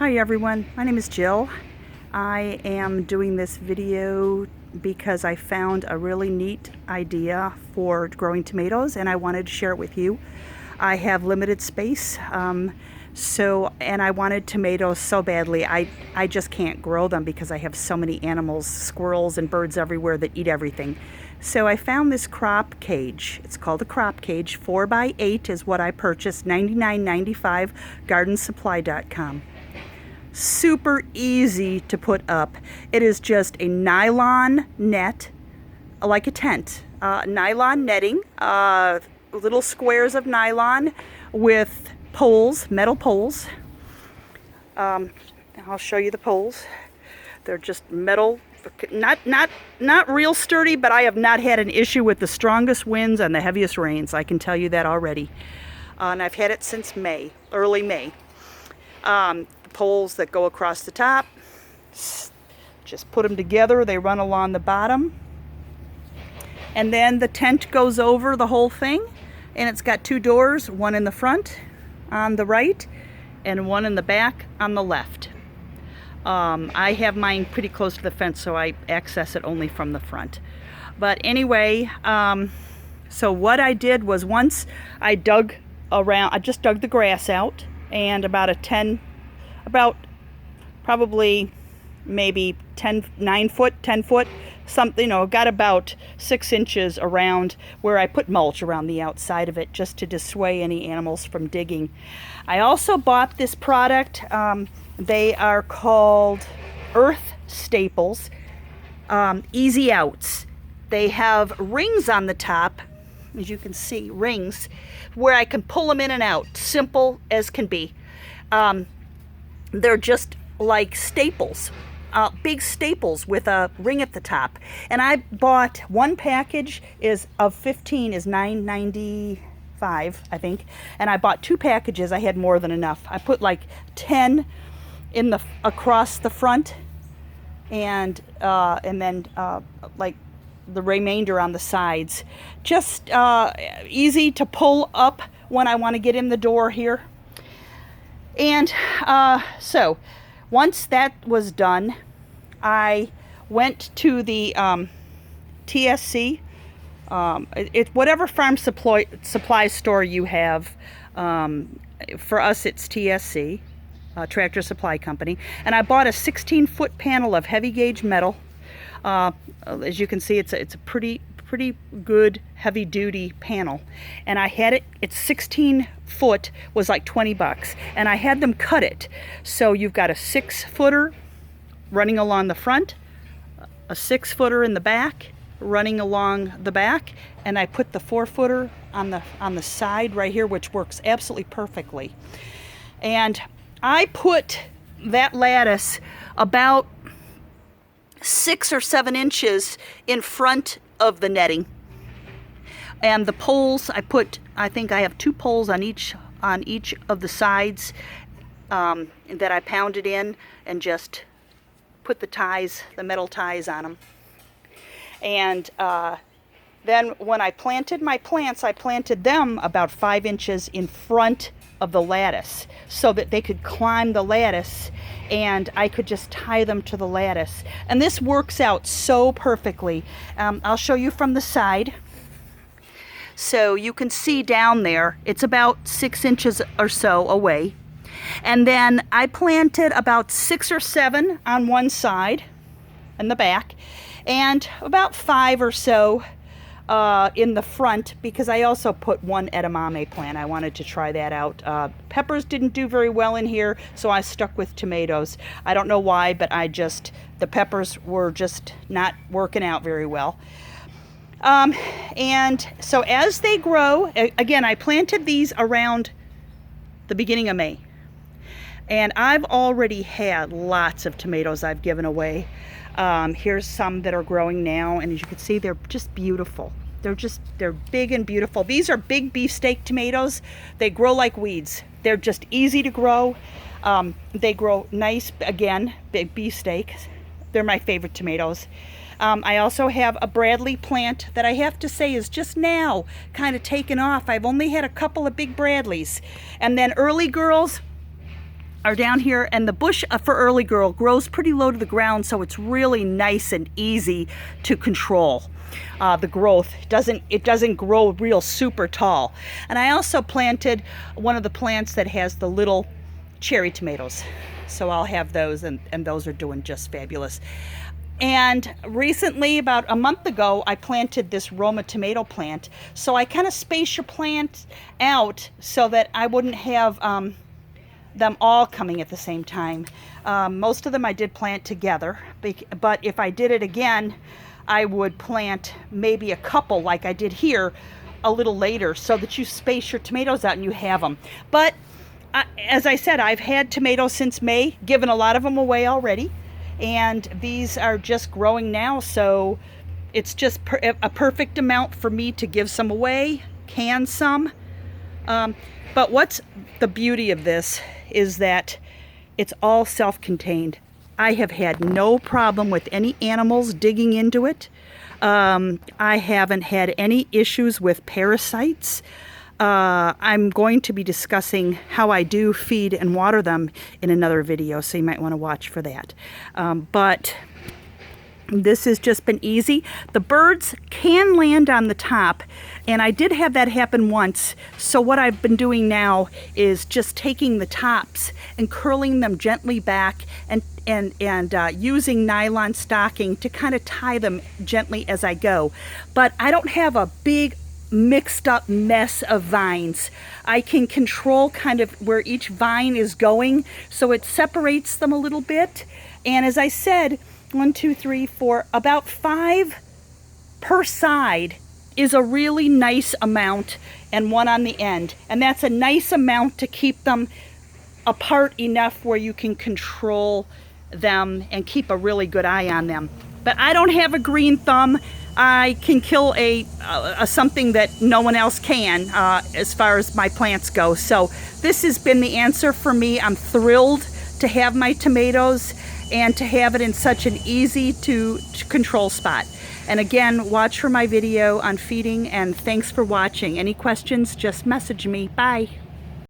Hi everyone, my name is Jill. I am doing this video because I found a really neat idea for growing tomatoes and I wanted to share it with you. I have limited space, and I wanted tomatoes so badly. I just can't grow them because I have so many animals, squirrels and birds everywhere that eat everything. So I found this crop cage. It's called a crop cage. 4x8 is what I purchased, $99.95, gardensupply.com. Super easy to put up. It is just a nylon net, like a tent, nylon netting, little squares of nylon with poles, metal poles. I'll show you the poles. They're just metal, not real sturdy, but I have not had an issue with the strongest winds and the heaviest rains. I can tell you that already. And I've had it since May, early May. Poles that go across the top, just put them together. They run along the bottom, and then the tent goes over the whole thing, and it's got two doors, one in the front on the right and one in the back on the left. I have mine pretty close to the fence, so I access it only from the front. But anyway, so what I did was, once I dug around, I just dug the grass out, and about probably maybe 9 foot, 10 foot, something, got about 6 inches around where I put mulch around the outside of it just to dissuade any animals from digging. I also bought this product. They are called Earth Staples, Easy Outs. They have rings on the top, as you can see, rings, where I can pull them in and out, simple as can be. They're just like staples, big staples with a ring at the top. And I bought one package of 15 is $9.95, I think. And I bought 2 packages. I had more than enough. I put like 10 in across the front, and then like the remainder on the sides. Just easy to pull up when I want to get in the door here. And so once that was done, I went to the TSC, whatever farm supply store you have. For us, it's TSC, Tractor Supply Company, and I bought a 16-foot panel of heavy gauge metal. As you can see, it's a pretty good heavy duty panel, and I had it's 16 foot, was like $20, and I had them cut it so you've got a 6-footer running along the front, a 6-footer in the back running along the back, and I put the 4-footer on the side right here, which works absolutely perfectly. And I put that lattice about 6 or 7 inches in front of the netting, and the poles I think I have 2 poles on each of the sides that I pounded in and just put the metal ties on them. And then when I planted my plants, I planted them about 5 inches in front of the lattice so that they could climb the lattice, and I could just tie them to the lattice. And this works out so perfectly. I'll show you from the side. So you can see down there, it's about 6 inches or so away. And then I planted about 6 or 7 on one side in the back, and about 5 or so in the front, because I also put one edamame plant. I wanted to try that out. Peppers didn't do very well in here, so I stuck with tomatoes. I don't know why, but the peppers were just not working out very well. And so as they grow, again, I planted these around the beginning of May, and I've already had lots of tomatoes I've given away. Here's some that are growing now, and as you can see, they're just beautiful. They're big and beautiful. These are big beefsteak tomatoes. They grow like weeds. They're just easy to grow. They grow nice, again, big beefsteak. They're my favorite tomatoes. I also have a Bradley plant that I have to say is just now kind of taken off. I've only had a couple of big Bradleys. And then early girls, are down here, and the bush for early girl grows pretty low to the ground, so it's really nice and easy to control the growth. It doesn't grow real super tall. And I also planted one of the plants that has the little cherry tomatoes, so I'll have those, and those are doing just fabulous. And recently, about a month ago, I planted this Roma tomato plant, so I kind of space your plant out so that I wouldn't have them all coming at the same time. Most of them I did plant together, but if I did it again, I would plant maybe a couple like I did here a little later, so that you space your tomatoes out and you have them. But as I said, I've had tomatoes since May, given a lot of them away already, and these are just growing now, so it's just a perfect amount for me to give some away, can some. But what's the beauty of this is that it's all self-contained. I have had no problem with any animals digging into it. I haven't had any issues with parasites. I'm going to be discussing how I do feed and water them in another video, so you might want to watch for that. But this has just been easy. The birds can land on the top, and I did have that happen once. So what I've been doing now is just taking the tops and curling them gently back, and using nylon stocking to kind of tie them gently as I go. But I don't have a big mixed up mess of vines. I can control kind of where each vine is going, so it separates them a little bit. And as I said, 1, 2, 3, 4, about 5 per side is a really nice amount, and one on the end. And that's a nice amount to keep them apart enough where you can control them and keep a really good eye on them. But I don't have a green thumb. I can kill a something that no one else can as far as my plants go. So this has been the answer for me. I'm thrilled to have my tomatoes and to have it in such an easy to control spot. And again, watch for my video on feeding, and thanks for watching. Any questions, just message me. Bye.